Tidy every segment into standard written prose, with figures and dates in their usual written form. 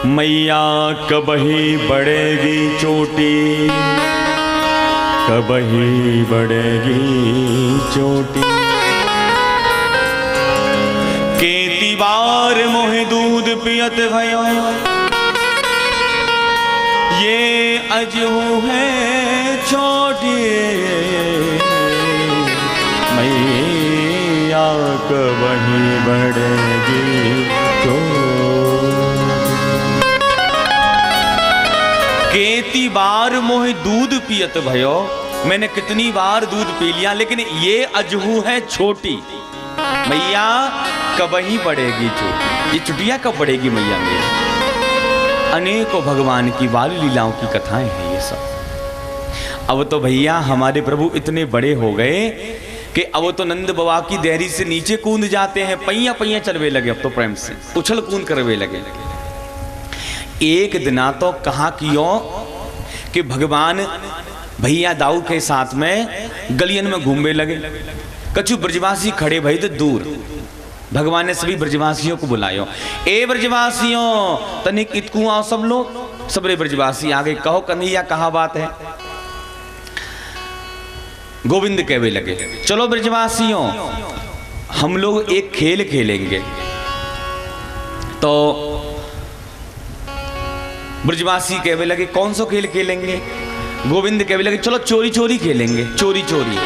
मैया कबही बढ़ेगी चोटी, कबही बढ़ेगी चोटी। केती बार मोहे दूध पियत भयो, ये अजहू है छोटी। मैया कबही बढ़ेगी चोटी। केती बार मोहे दूध पियत भयो, मैंने कितनी बार दूध पी लिया, लेकिन ये अजहू है छोटी। मैया कबही बढ़ेगी चोटी। ये चुटिया कब बढ़ेगी मैया मेरी? अनेकों भगवान की बाल लीलाओं की कथाएं हैं ये सब। अब तो भैया हमारे प्रभु इतने बड़े हो गए कि अब तो नंद बाबा की देहरी से नीचे कूद जाते हैं, पैया पैया चलवे लगे, अब तो प्रेम से उछल कूद करवे लगे। एक दिना तो कहा कियो कि भगवान भैया दाऊ के साथ में गलियन में घूमने लगे। कछु ब्रजवासी खड़े भई तो दूर। भगवान ने सभी ब्रजवासियों को बुलायो, ए ब्रजवासियों तनिक इतकू आओ सब लोग। सबरे ब्रजवासी आगे, कहो कन्हैया कहा बात है। गोविंद कहवे लगे, चलो ब्रजवासियों हम लोग एक खेल खेलेंगे। तो ब्रजवासी कहवे लगे, कौन सा खेल खेलेंगे? गोविंद कहवे लगे, चलो चोरी चोरी खेलेंगे। चोरी चोरी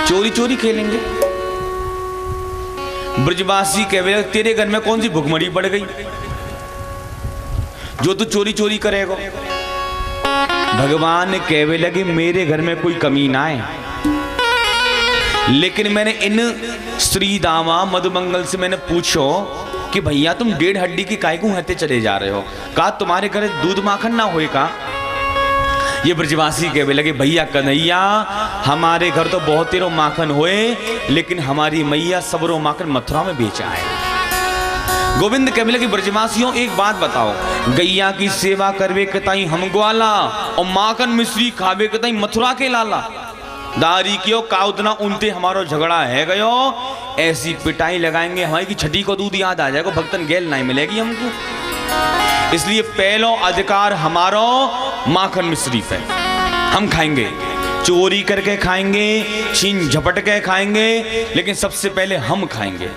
चोरी चोरी खेलेंगे। ब्रजवासी कहवे लगे, तेरे घर में कौन सी भुखमरी पड़ गई जो तू चोरी चोरी करेगा? भगवान कहवे लगे, मेरे घर में कोई कमी ना है, लेकिन मैंने इन श्री दामा मधुमंगल से मैंने पूछो कि भैया तुम 1.5 हड्डी की काय को हते चले जा रहे हो, कहा तुम्हारे घर दूध माखन ना होए का? ये ब्रजवासी कहवे लगे, भैया कन्हैया हमारे घर तो बहुत तेरो माखन होए, लेकिन हमारी मैया सबरो माखन मथुरा में बेचा है। गोविंद कहवे लगे, ब्रजवासियों एक बात बताओ, गैया की सेवा करवे के ताई हम ग्वाला और माखन मिश्री खावे के ताई मथुरा के लाला। दारी क्यों काउदना उनते हमारो झगड़ा है गयो, ऐसी पिटाई लगाएंगे हमारी की छठी को दूध याद आ जाएगा, भक्तन गेल नहीं मिलेगी हमको। इसलिए पहलो अधिकार हमारो माखन मिश्री पे, हम खाएंगे, चोरी करके खाएंगे, छीन झपट के खाएंगे, लेकिन सबसे पहले हम खाएंगे।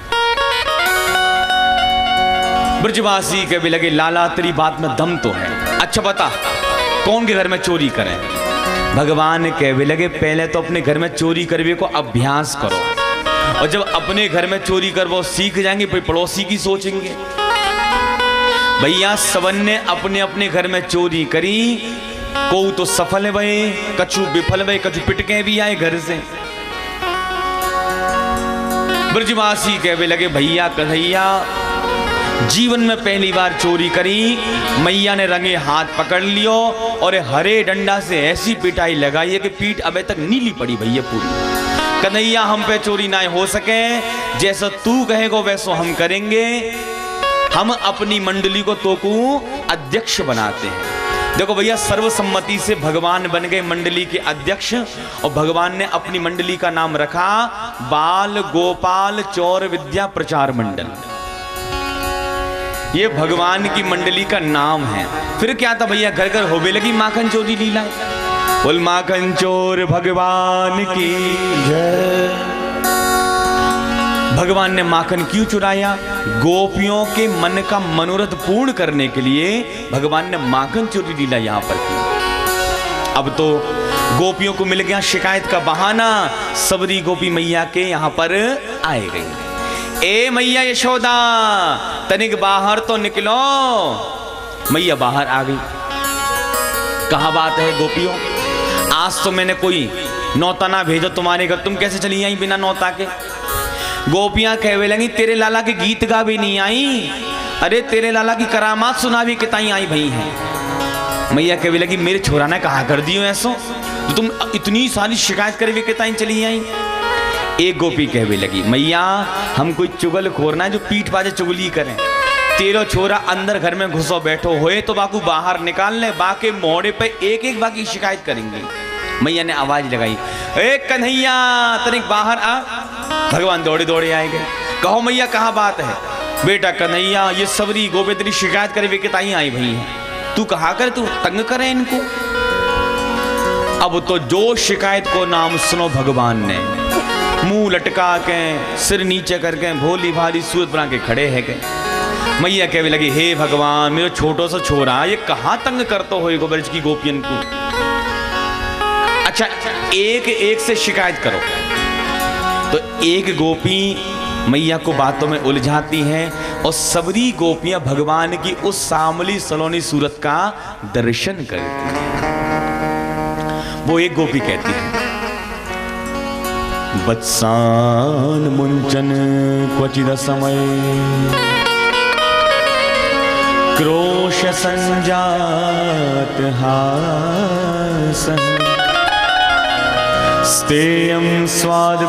ब्रजवासी के भी लगे, लाला तेरी बात में दम तो है, अच्छा बता कौन के घर में चोरी करें? भगवान कहवे लगे, पहले तो अपने घर में चोरी करवे को अभ्यास करो, और जब अपने घर में चोरी कर वो सीख जाएंगे फिर पड़ोसी की सोचेंगे। भैया सबन ने अपने अपने घर में चोरी करी, को तो सफल भये, कछु विफल भये, कछु पिटके भी आए घर से। ब्रजवासी कहवे लगे, भैया कन्हैया जीवन में पहली बार चोरी करी, मैया ने रंगे हाथ पकड़ लियो और हरे डंडा से ऐसी पिटाई लगाई है कि पीठ अबे तक नीली पड़ी भैया पूरी। कन्हैया हम पे चोरी ना हो सके, जैसा तू कहेगा वैसा हम करेंगे। हम अपनी मंडली को तोकू अध्यक्ष बनाते हैं। देखो भैया सर्वसम्मति से भगवान बन गए मंडली के अध्यक्ष, और भगवान ने अपनी मंडली का नाम रखा बाल गोपाल चौर विद्या प्रचार मंडल। ये भगवान की मंडली का नाम है। फिर क्या था भैया, घर घर होबे लगी माखन चोरी लीला। बोल माखन चोर भगवान की जय। भगवान ने माखन क्यों चुराया? गोपियों के मन का मनोरथ पूर्ण करने के लिए भगवान ने माखन चोरी लीला यहां पर की। अब तो गोपियों को मिल गया शिकायत का बहाना, सबरी गोपी मैया के यहां पर आए गई। ए मैया यशोदा तनिक बाहर तो निकलो। मैया बाहर आ गई। कहा बात है गोपियों, आज तो मैंने कोई नौता ना भेजो तुम्हारे घर, तुम कैसे चली आई बिना नौता के? गोपियां कहवे लगी, तेरे लाला के गीत गा भी नहीं आई, अरे तेरे लाला की करामात सुना भी किताई आई भई है। मैया कहवे लगी, मेरे छोरा ने कहा कर दियो ऐसो, तो तुम इतनी सारी शिकायत करे भी किताई चली आई। एक गोपी कहवे लगी, मैया हम कोई चुगल खोरना है जो पीठ बाजे चुगली करें। तेरो छोरा अंदर घर में घुसो बैठो होए तो बाकू बाहर निकाल ले, बाके मोड़े पे एक एक बाकी शिकायत करेंगे। मैया ने आवाज लगाई, ए कन्हैया तनिक बाहर आ। भगवान दौड़े दौड़े आए गए। कहो मैया कहाँ बात है? बेटा कन्हैया ये सबरी गोपी तेरी शिकायत करे वे किताई आई भई है, तू कहा कर, तू तंग करे इनको। अब तो जो शिकायत को नाम सुनो भगवान ने मुंह लटका के सिर नीचे करके भोली भाली सूरत बना के खड़े है के मैया कहने लगी, हे भगवान मेरे छोटो सा छोरा ये कहाँ तंग करते हो गोब्रज की गोपियन को। अच्छा एक एक से शिकायत करो। तो एक गोपी मैया को बातों में उलझाती है और सबरी गोपियां भगवान की उस सामली सलोनी सूरत का दर्शन करती हैं। वो एक गोपी कहती है, वत्सान मुंचन क्वचिद समय क्रोश संजात हासन स्तेयं स्वादवत्यतिदीपय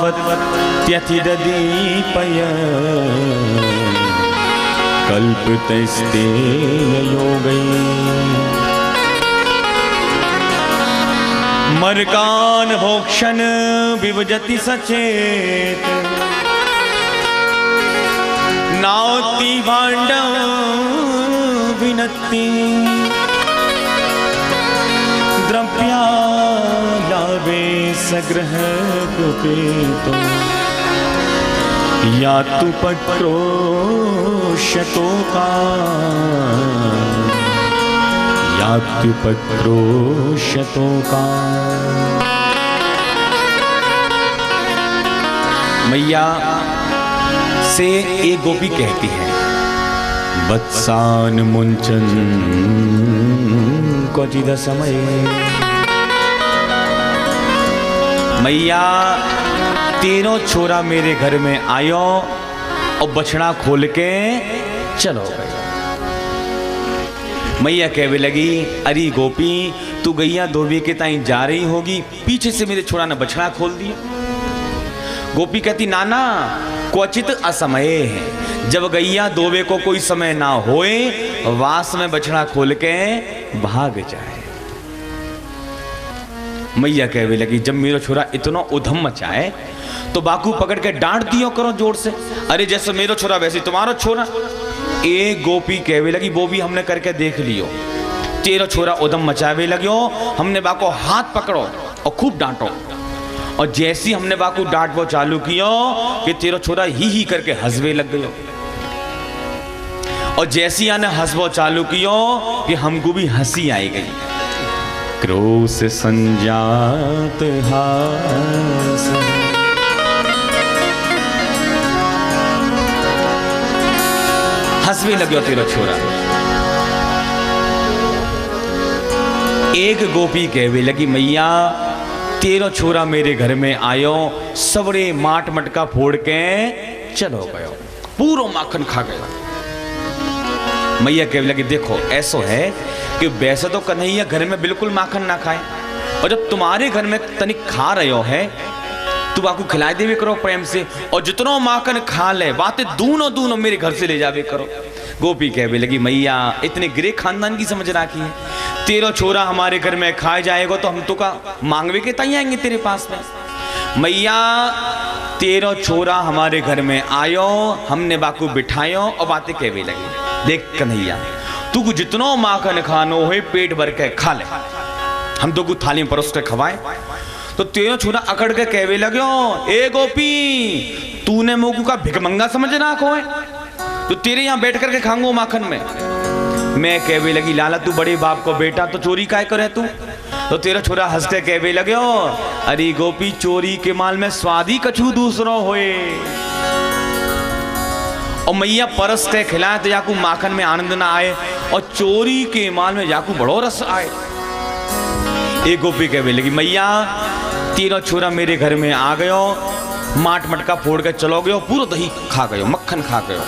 कल्पतस्तेययोगै मर्कान भोक्षण विभजति सचेत नावती भाण्डव विनत्ति द्रव्या लावे सग्रह कुपेतो या तु पक्रोशतो का या तु पक्रोशतो का। मैया से एक गोपी कहती है, वत्सान मुंचन क्वचिद समय। मैया तीनों छोरा मेरे घर में आयो और बछड़ा खोल के चलो गए। मैया कहने लगी, अरे गोपी तू गैया धोबी के ताई जा रही होगी, पीछे से मेरे छोरा ने बछड़ा खोल दिया। गोपी कहती, नाना क्वचित असमय है, जब गैया दोबे को कोई समय ना होए वास में बछड़ा खोल के भाग जाए। मैया कहने लगी, जब मेरा छोरा इतना उधम मचाए तो बाकू पकड़ के डांट दियो करो जोर से। अरे जैसे मेरा छोरा वैसे तुम्हारा छोरा। एक गोपी कहने लगी, वो भी हमने करके देख लियो, तेरा छोरा उधम मचावे लगियो, हमने बाको हाथ पकड़ो और खूब डांटो। और जैसी हमने बाकू डांट वो चालू कियो कि तेरा छोरा ही करके हंसवे लग गयो। और जैसी आने हंसबो चालू कियो कि हमको भी हंसी आई गई। क्रोध संजात हास हंसवे लग्यो तेरा छोरा। एक गोपी कहवे लगी, मैया तेरा छोरा मेरे घर में आयो, सबरे माट मटका फोड़ के चलो गयो, पूरा माखन खा गया। मैया कहने लगी, देखो ऐसा है कि वैसे तो कन्हैया घर में बिल्कुल माखन ना खाए, और जब तुम्हारे घर में तनिक खा रहे हो है तो आपको खिलाए देवे करो प्रेम से, और जितना माखन खा ले बातें दूनो मेरे घर से ले जावे करो। गोपी कहने लगी, मैया इतने गिरे खानदान की समझ राखी है, तेरा छोरा हमारे घर में खाए जाएगा तो हम तो का मांगवे के ताई आएंगे तेरे पास में। मैया तेरा छोरा हमारे घर में आयो, हमने बाकू बिठायो और बातें कहवे लगी, देख कन्हैया तू को जितना माखन खानो है पेट भर के खा ले, हम तो को थाली में परोस के खवाए। तो तेरा छोरा अकड़ के कहवे लगे, ए गोपी तूने मोकू का भिकमंगा समझ ना को है, तो तेरे यहाँ बैठ करके खाऊंगा माखन में। मैं कहवे लगी, लाला तू बड़े बाप को बेटा तो चोरी काय करे तू। तो तेरा छोरा हंस के कहवे लगे, अरे गोपी चोरी के माल में स्वाद ही कछु दूसरो होए, और मैया परस के खिलाए तो याकू माखन में आनंद ना आए, और चोरी के माल में याकू बड़ो रस आए। एक गोपी कहवे लगी, मैया तीनों छोरा मेरे घर में आ गयो, माट मटका फोड़ के चलो गयो, पूरा दही खा गयो, मक्खन खा गयो।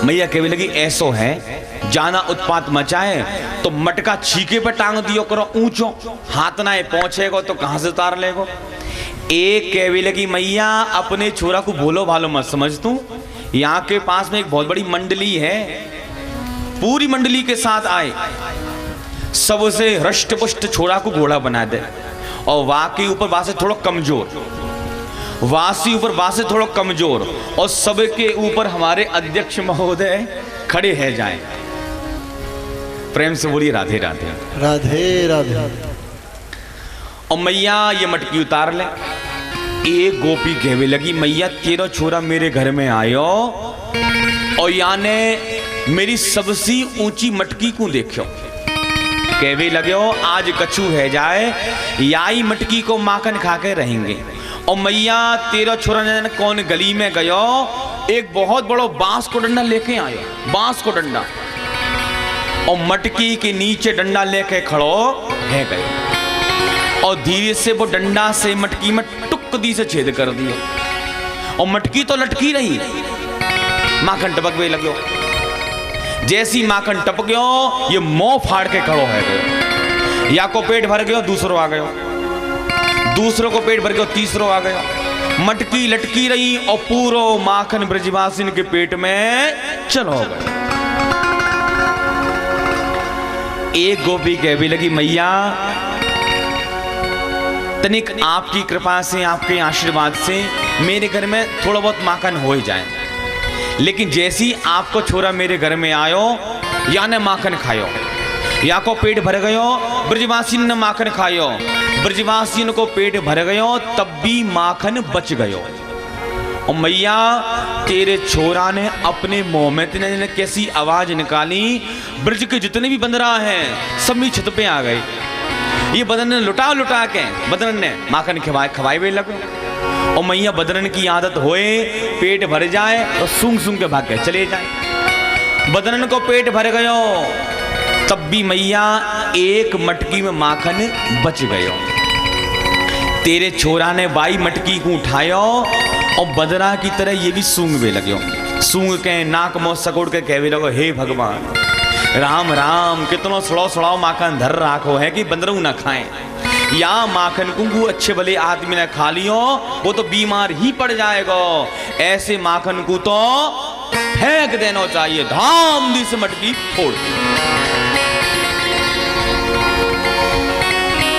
मैया कहवे लगी, ऐसो है जाना उत्पात मचाए तो मटका छीके पे टांग दियो करो ऊंचो, हाथ ना पहुंचेगो तो कहां से उतार लेगो। एक कहवे लगी, मैया अपने छोरा को भोलो भालो मत समझ तू, यहाँ के पास में एक बहुत बड़ी मंडली है, पूरी मंडली के साथ आए, सबसे हृष्ट पुष्ट छोरा को घोड़ा बना दे, और वाह के ऊपर बात से थोड़ा कमजोर, वासी ऊपर वासे थोड़ा कमजोर और सबके ऊपर हमारे अध्यक्ष महोदय खड़े हैं जाएं। प्रेम से बोलिए राधे राधे। राधे राधे। और मैया ये मटकी उतार ले। एक गोपी कहवे लगी, मैया तेरा छोरा मेरे घर में आयो और याने मेरी सबसे ऊंची मटकी को देखो। कहवे लगे आज कछु है जाए याई मटकी को माखन खा के रहेंगे। और मैया तेरा छोरा ने कौन गली में गयो, एक बहुत बड़ो बांस को डंडा लेके आयो, बांस को डंडा, और मटकी के नीचे डंडा लेके खड़ो है गए और धीरे से वो डंडा से मटकी में टुक दी से छेद कर दिया। और मटकी तो लटकी रही, माखन टपक वे लगे। जैसी माखन टपक गयो ये मुंह फाड़ के खड़ो है गयो। या को पेट भर गयो, दूसरो आ गयो, दूसरों को पेट भर गयो, तीसरो आ गयो। मटकी लटकी रही और पूरो माखन ब्रजवासिन के पेट में चलो गए। एक गोपी कहने लगी, मैया तनिक आपकी कृपा से, आपके आशीर्वाद से मेरे घर में थोड़ा बहुत माखन हो ही जाए, लेकिन जैसी आपको छोरा मेरे घर में आयो या ने माखन खायो, या को पेट भर गयो, ब्रजवासिन ने माखन खायो, ब्रजवासिन को पेट भर गयो, तब भी माखन बच गयो। और मैया तेरे छोरा ने अपने मुंह में तेने कैसी आवाज निकाली, ब्रज के जितने भी बंदरा हैं सब भी छत पे आ गए। ये बदन ने लुटा लुटा के बदन ने माखन खवाए वे लगे। और मैया बदन की आदत होए पेट भर जाए तो सूंघ सूंघ के भाग के चले जाए। बदन को पेट भर गयो तब भी मैया एक मटकी में माखन बच गयो। तेरे छोरा ने बाई मटकी को उठायो और बदरा की तरह ये भी सूंघवे लग्यो। सूंघ के नाक मुंह सकोड़ के कहवे लगो, हे भगवान राम राम, कितनो सड़ो सड़ाओ माखन धर राखो है कि बंदरू ना खाएं। या माखन कुंगू अच्छे भले आदमी ने खा लियो वो तो बीमार ही पड़ जाएगा। ऐसे माखन को तो फेंक देना चाहिए। धाम दी से मटकी फोड़।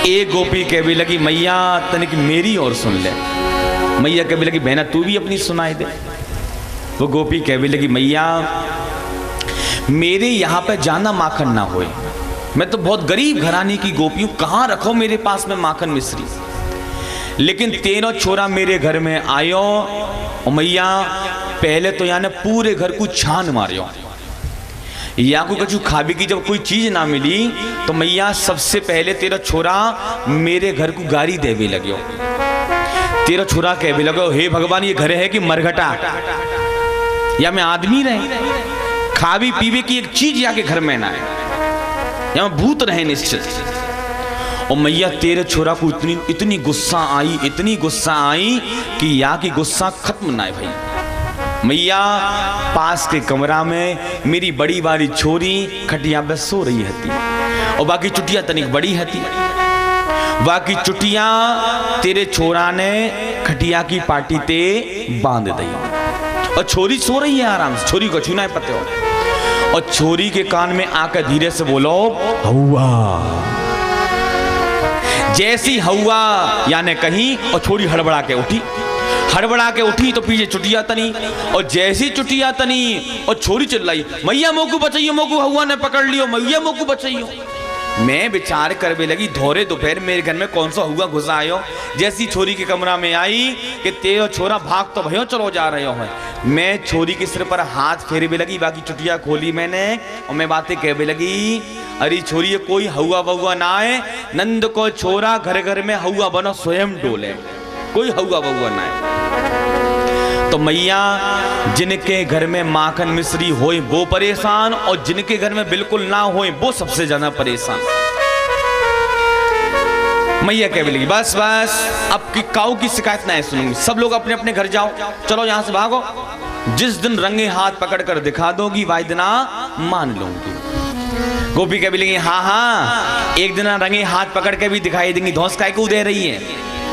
एक गोपी कहने लगी, मैया तनिक मेरी और सुन ले। मैया कहने लगी, बहना तू भी अपनी सुनाई दे। वो गोपी कहने लगी, मैया मेरे यहाँ पे जाना माखन ना होए, मैं तो बहुत गरीब घराने की गोपी हूं, कहाँ रखो मेरे पास में माखन मिश्री। लेकिन तेरो छोरा मेरे घर में आयो और मैया पहले तो याने पूरे घर को छान मारियो। या को कछु खाबी की जब कोई चीज ना मिली तो मैया सबसे पहले तेरा छोरा मेरे घर को गारी देवे लग्यो। तेरा छोरा कहवे लगो, हे भगवान ये घर है कि मरघटा, या मैं आदमी रहे, खावी पीवे की एक चीज या के घर में ना है, या भूत रहे निश्चित। और मैया तेरे छोरा को इतनी गुस्सा आई, इतनी गुस्सा आई कि या की गुस्सा खत्म ना है भाई। मैया पास के कमरा में मेरी बड़ी वाली छोरी खटिया पे सो रही हती और बाकी चुटिया तनिक बड़ी हती। बाकी चुटिया तेरे छोरा ने खटिया की पाटी ते बांध दी और छोरी सो रही है आराम से, छोरी को छूना है पते हो। और छोरी के कान में आकर धीरे से बोलो, हौवा। जैसी हौवा याने कहीं और छोरी हड़बड़ा के उठी, हड़बड़ा के उठी तो पीछे चुटिया तनी, और जैसी चुटिया तनी और छोरी चिल्लाई, मैया मोकू बचाइयो, मोकू हौवा ने पकड़ लियो, मैया मोकू बचाइयो। मैं विचार करने लगी, धोरे दोपहर मेरे घर में कौन सा हुआ घुसा आयो। जैसी छोरी के कमरा में आई कि तेरा छोरा भाग तो भयो चलो जा रहे हो है। मैं छोरी के सिर पर हाथ फेरने लगी, बाकी चुटिया खोली मैंने और मैं बातें कहने लगी, अरे छोरी ये कोई हौवा बउआ ना है, नंद को छोरा घर घर में हौवा बनो स्वयं डोले, कोई हौवा बउआ ना है। तो मैया जिनके घर में माखन मिश्री होए वो परेशान, और जिनके घर में बिल्कुल ना होए वो सबसे ज्यादा परेशान। मैया कहने लगी, बस बस अब की काऊ की शिकायत ना सुनूंगी, सब लोग अपने अपने घर जाओ, चलो यहां से भागो। जिस दिन रंगे हाथ पकड़ कर दिखा दोगी वाइदना मान लूंगी। गोपी कहने लगी, हाँ हाँ एक दिन रंगे हाथ पकड़ के भी दिखाई देंगी, धौंस काय को दे रही है।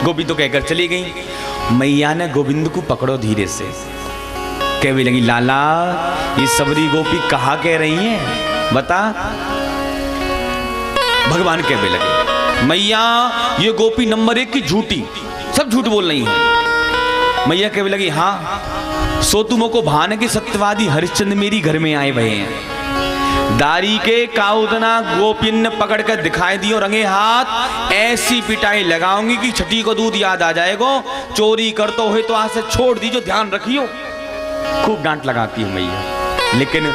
गोपी तो कहकर चली गई। मैया ने गोविंद को पकड़ो धीरे से, कहने लगी, लाला ये सबरी गोपी कहाँ कह रही है बता। भगवान कहने लगे, मैया ये गोपी नंबर 1 की झूठी, सब झूठ बोल रही है। मैया कहने लगी, हाँ सो तुमो को भान के सत्यवादी हरिश्चंद्र मेरी घर में आए हुए हैं। दारी के काउदना गोपिन ने पकड़ कर दिखाई दी और रंगे हाथ ऐसी पिटाई लगाऊंगी कि छठी को दूध याद आ जाएगा। चोरी करते हुए तो आज से छोड़ दीजिए, ध्यान रखियो। खूब डांट लगाती है मैया। लेकिन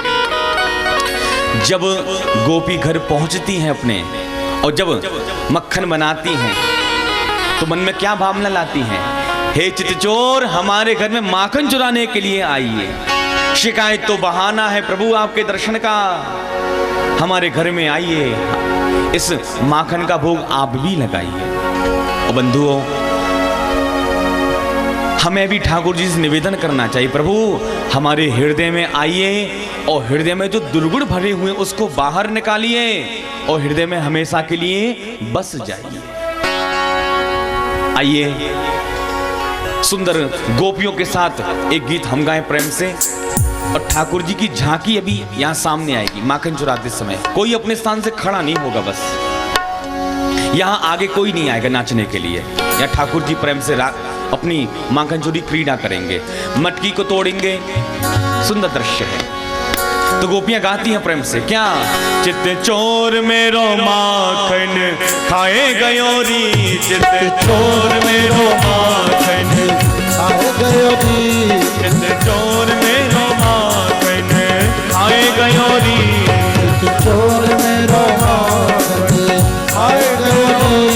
जब गोपी घर पहुंचती हैं अपने और जब मक्खन बनाती हैं तो मन में क्या भावना लाती हैं? हे चितचोर, हमारे घर में माखन चुराने के लिए आई है। शिकायत तो बहाना है प्रभु आपके दर्शन का। हमारे घर में आइए, इस माखन का भोग आप भी लगाइए। और बंधुओं, हमें भी ठाकुर जी से निवेदन करना चाहिए, प्रभु हमारे हृदय में आइए और हृदय में जो दुर्गुण भरे हुए उसको बाहर निकालिए और हृदय में हमेशा के लिए बस जाइए। आइए सुंदर गोपियों के साथ एक गीत हम गाएं प्रेम से। और ठाकुर जी की झांकी अभी यहां सामने आएगी माखन चुराते समय। कोई अपने स्थान से खड़ा नहीं होगा, बस यहां आगे कोई नहीं आएगा नाचने के लिए। या ठाकुर जी प्रेम से अपनी माखन चोरी क्रीड़ा करेंगे, मटकी को तोड़ेंगे। सुंदर दृश्य है। तो गोपियां गाती हैं प्रेम से, क्या? चित चोर मेरो माखन खाए गयोरी, चित चोर मेरो माखन खाए गयोरी, चित चोर मेरो माखन खाए गयोरी, चित चोर मेरो माखन खाए गयोरी,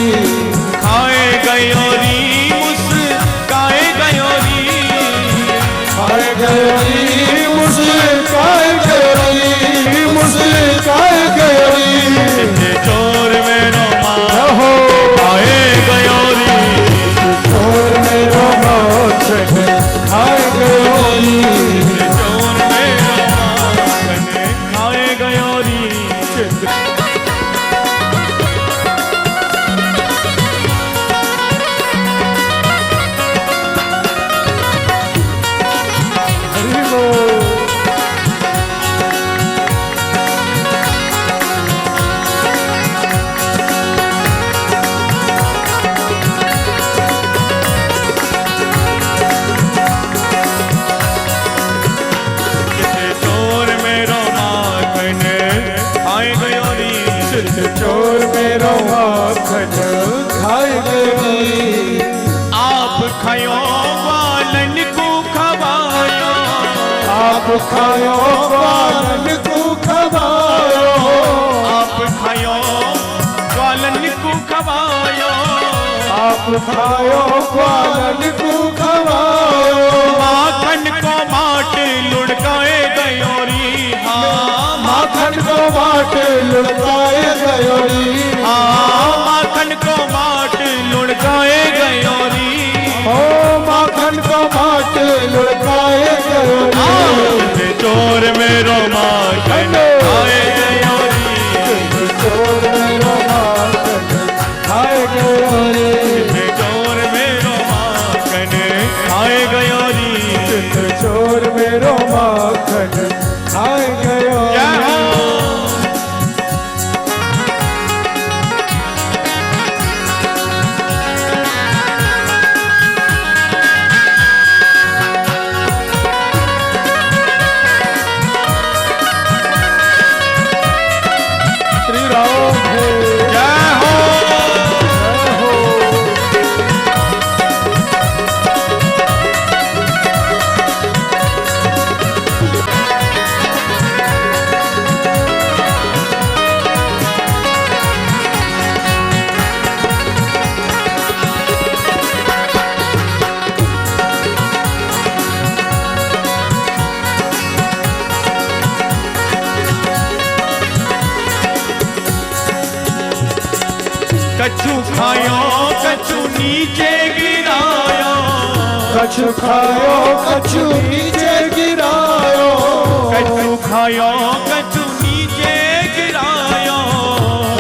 खाए गयोरी मुस्काए गयोरी, खाए गयोरी मुस्काए गयोरी, मुस्काए गयोरी, चित चोर मेरो माखन खाए गयोरी, चित चोर मेरो माखन खाए गयोरी, चित चोर मेरो माखन खाए गयोरी। चोर मेरो माखन खाए गयोरी, आप खायो ग्वालन को खवायो, आप खायो ग्वालन को खवायो, आप खायो ग्वालन को खवायो, आप खायो ग्वालन को खवायो, माखन को माट लुढ़काए गयोरी, हाँ माखन को माट लुढ़काए गयोरी, हाँ माखन को माट लुढ़काए गयोरी, ओ माखन को माट लुढ़काए गयोरी, चोर मेरो माखन खाए गयोरी, चोर मेरो माखन खाए गयोरी, चोर मेरो माखन खाए गयोरी, चोर मेरो माखन खाए गयोरी। कछु खायो कछु नीचे गिरायो, कछु खायो कछु नीचे गिरायो, कछु खायो कछु नीचे गिरायो,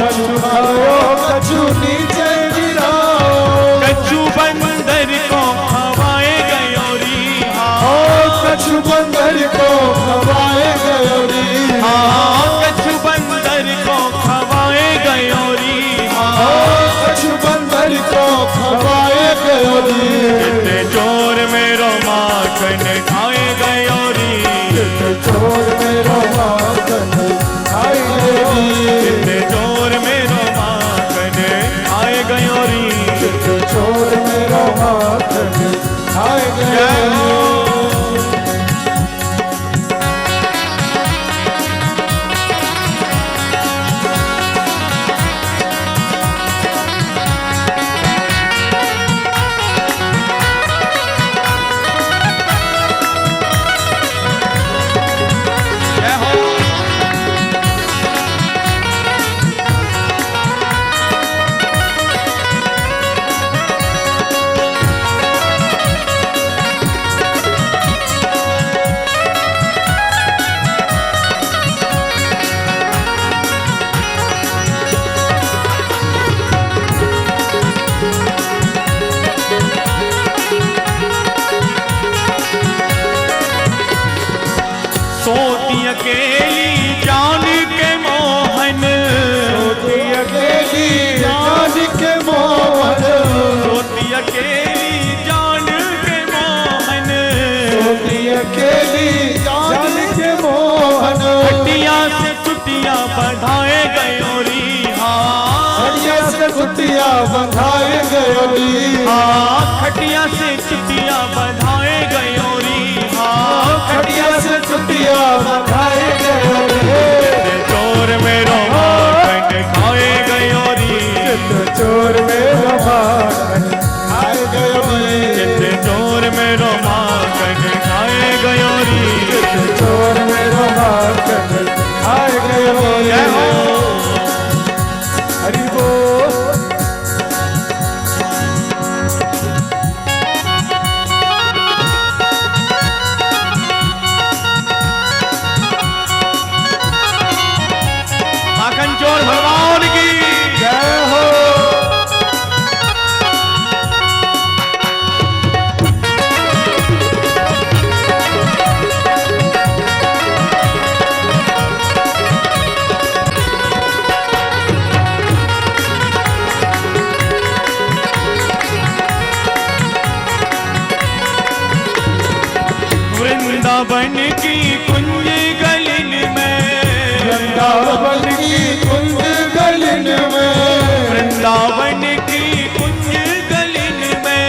कछु खायो कछु नीचे गिरायो, कछु बंदर को खवाए गयोरी, ओ कछु बंदर को खवाए गयोरी, हाँ कछु बंदर को खवाए गयोरी, कछु बंदर को खवाए गयोरी, चित चोर मेरो खटिया से चुटिया बधाए गयोरी, हाँ खटिया से चुटिया बधाए गयोरी, चोर मेरो माखन खाए गयोरी, चोर मेरो माखन खाए गयोरी, चोर मेरो माखन खाए गयोरी, चोर मेरो माखन खाए गयोरी। हरि बोल। माखन चोर भगवान की जय हो। वृंदावन की कुंज गलिन में, वृंदावन की कुंज गलिन में, वृंदावन की कुंज गलिन में,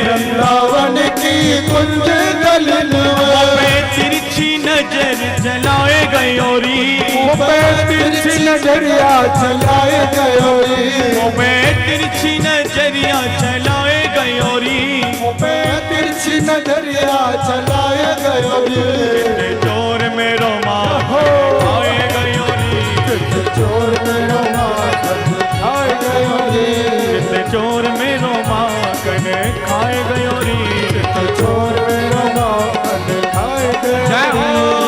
वृंदावन की कुंज गलिन में, मैं तिरछी नजर जलाए गयोरी, तिरछी नजरिया चलाए गयोरी, मैं तिरछी नजरिया चलाए गयोरी, तिरछी नजरिया चलाए गयोरी, चोर मेरो माखन खाए गयोरी, चोर मेरो माखन खाए गयोरी, चोर मेरो माखन खाए गयोरी, चोर मेरो माखन खाए जय हो। गयोरी।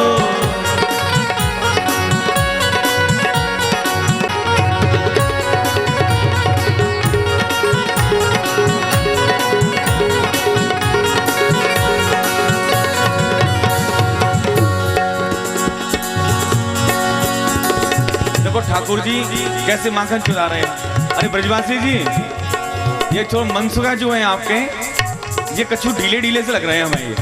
देखो ठाकुर जी कैसे माखन चुरा रहे हैं। अरे ब्रजवासी जी, ये थोड़ा मनसुखा जो है आपके, ये कछु ढीले ढीले से लग रहे हैं हमें। ये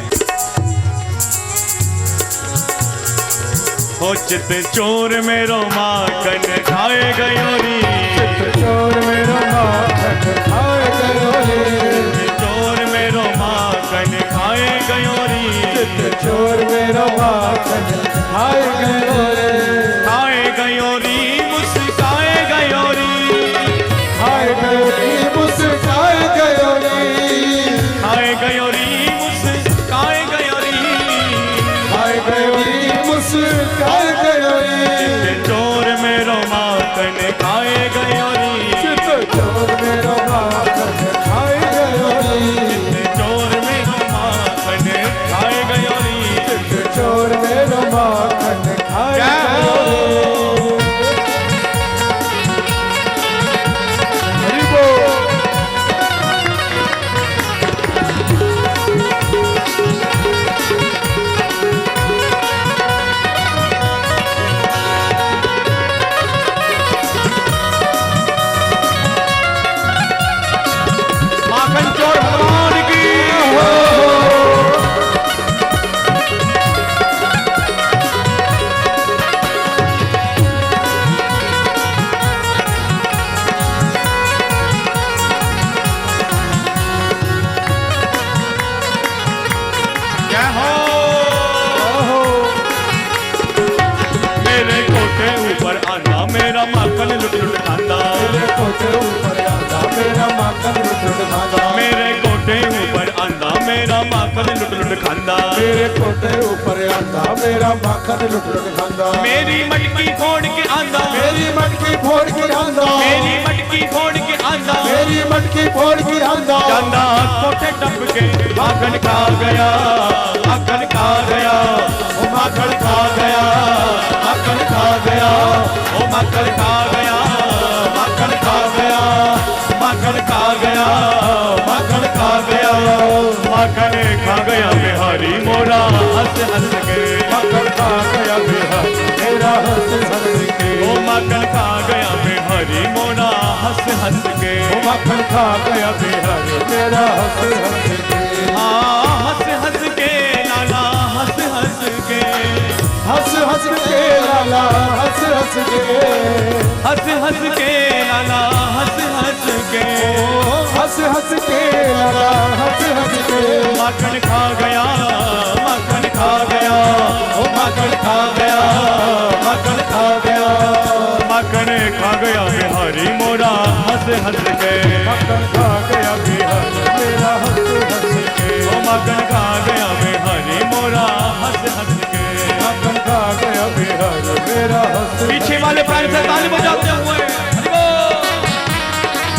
हो चित चोर मेरो माखन खाए गयोरी, चोर मेरो माखन खाए गयोरी, चोर मेरो माखन खाए गयोरी, चोर मेरो माखन खाए गयोरी, खाए गयोरी मुस्काए गयोरी, खाए गयोरी मुस्काए गयोरी, खाए गयोरी मुस्काए गयोरी, खाए गयोरी मुस्काए गयोरी, चोर मेरो माखन खाए गयोरी, चोर मेरो माखन खाए गयोरी, चोर मेरो माखन खाए गयोरी, चोर मेरो माखन खाए गयोरी। हरि बोल। माखन चोर भगवान की जय हो। मेरे कोठे ऊपर आंधा मेरा माखन लुट लुट खाता, मेरे कोठे ऊपर आंधा मेरा माखन लुट लुट खाता, मेरे कोठे ऊपर आंधा मेरा माखन लुट लुट खाता, मेरे कोठे ऊपर आंधा मेरा माखन लुट लुट खाता, मेरी मटकी फोड़ के आंधा, मेरी मटकी फोड़ के आंधा, मेरी मटकी फोड़ के आंधा, मेरी मटकी फोड़ के आंधा, चांदा कोठे टप के माखन खा गया, माखन खा गया, ओ माखन खा गया, माखन खा गया, ओ माखन खा गया, माखन खा गया, माखन खा गया, माखन खा गया, माखन खा गया बिहारी मोरा हंस हंस के, माखन खा गया बिहारी मेरा हंस हंस के, ओ माखन खा गया बिहारी मोरा हंस हंस के, ओ माखन खा गया बिहारी मेरा हंस हंस के, हाँ हंस हंस के लाला हंस हंस के, हंस हंस के लाला हंस हंस के, हंस हंस के लाला हंस हंस के, ओ हंस हंस हंस के लगा, हंस हंस के। माखन खा गया, माखन खा गया, ओ माखन खा गया, माखन खा गया, माखन खा गया बिहारी मोरा हंस हंस के। माखन खा गया बिहारी मेरा हंस हंस के। ओ माखन खा गया बिहारी मोरा हंस हंस के। माखन खा गया बिहारी मेरा हंस। पीछे वाले प्राण से ताली बजाते हुए हरि बोल।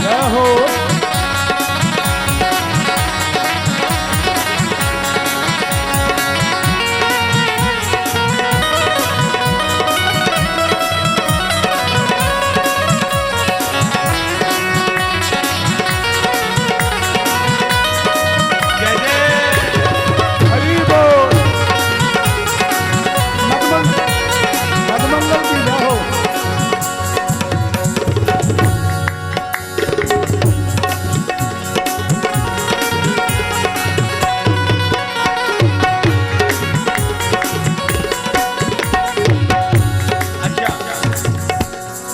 जय हो।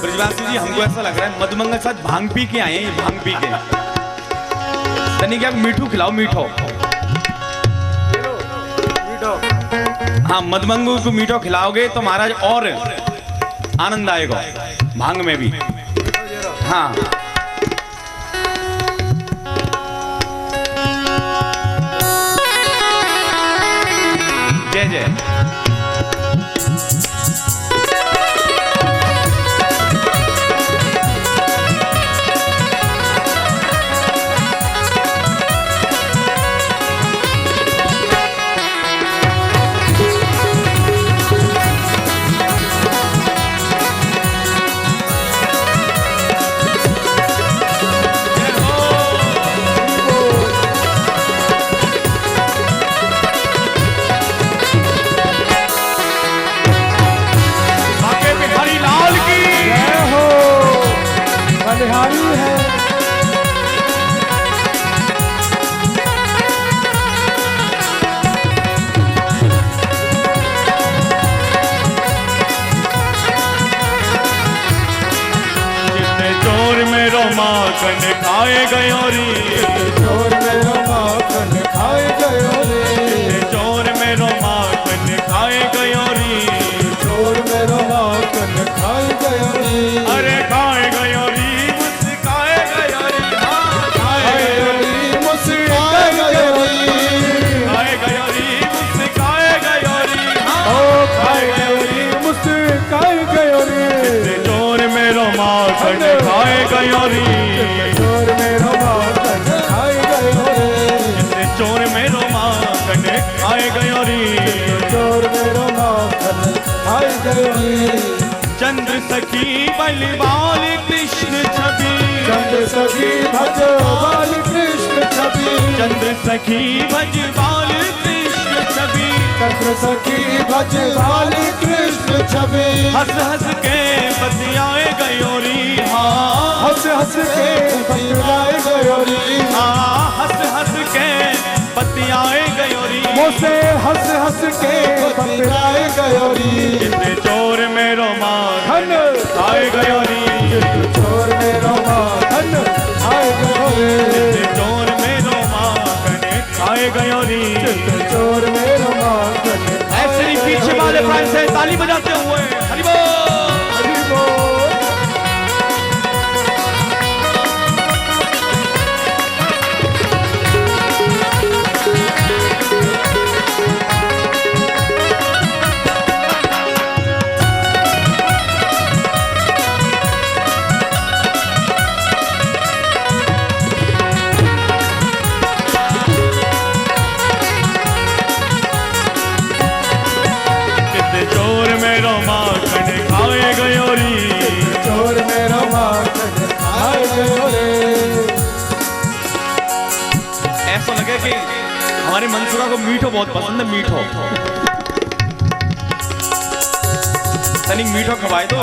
ब्रजवासी जी हमको ऐसा लग रहा है मधुमंगल साथ भांग पी के आए हैं, ये भांग पी के। तनी क्या मीठू खिलाओ, मीठो। हाँ, मधुमंगल को मीठो खिलाओगे तो महाराज और आनंद आएगा भांग में भी। हाँ जय जय। बलिहारी है। जितने चोर में रोमाकन खाए गयोरी, चोर में रोमाकन खाए गयोरी, जितने चोर में रोमाकन खाए गयोरी, चोर में रोमाकन खाए गयोरी। अरे खाए गयोरी मुस्काए गयोरी, हाँ खाए गयोरी मुस्काए गयोरी, खाए गयोरी मुस्काए गयोरी, हाँ ओ खाए गयोरी मुस्काए गयोरी। जितने चोर में रोमाकन खाए गयोरी, चोर में रोमाकन खाए गयोरी, जितने चोर में रोमाकन खाए गयोरी, चोर में रोमाकन खाए गयोरी। चंद्र सखी बलवाल कृष्ण छवि, चंद्र सखी भजवाल कृष्ण छवि, चंद्र सखी भजवाल कृष्ण छवि, चंद्र सखी भजवाल कृष्ण छवि। हंस हंस के बतियाए गयोरी, हाँ हंस हंस के बतियाए गयोरी, हाँ हंस हंस के बतियाए गयोरी। मोसे हंस हंस के बतियाए गयोरी। जितने चोर में रोमाकन धन आए गयोरी, चोर में रोमाकन आए गयोरी, जितने चोर में रोमाकन आए गयोरी। चोर में रोमाकन। ऐसे ही पीछे वाले प्राण से ताली बजाते हुए हरि बोल। हरि बोल। चोर में रोमाकन खाए गयोरी, चोर में रोमाकन खाए गयोरी। ऐसा लगे कि हमारे मंसूरा को मीठो बहुत पसंद है, मीठो। तनिक मीठो खवाए दो।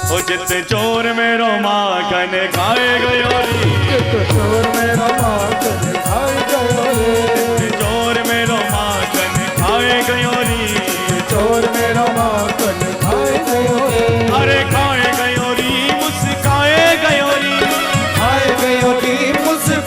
ओ जितने चोर में रोमाकन खाए गयोरी, चोर में रोमाकन खाए गयोरी, चोर में रोमाकन खाए गयोरी, चोर में रोमाकन खाए गयोरी। अरे खाए गयोरी मुस्काए गयोरी, खाए गयोरी मुस्काए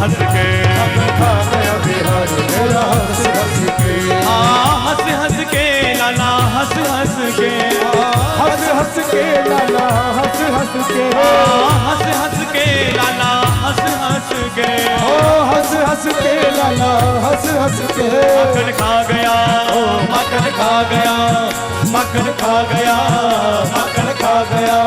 हंस के, मक्खन खा गया बिहारी मेरा हंस हंस के, हंस हंस के लाला हंस हंस के, हंस हंस के लाला हंस हंस के, हंस हंस के लाला हंस हंस के, ओ हंस हंस के लाला हंस हंस के, मक्खन खा गया, ओ मक्खन खा गया, मक्खन खा गया, मक्खन खा गया,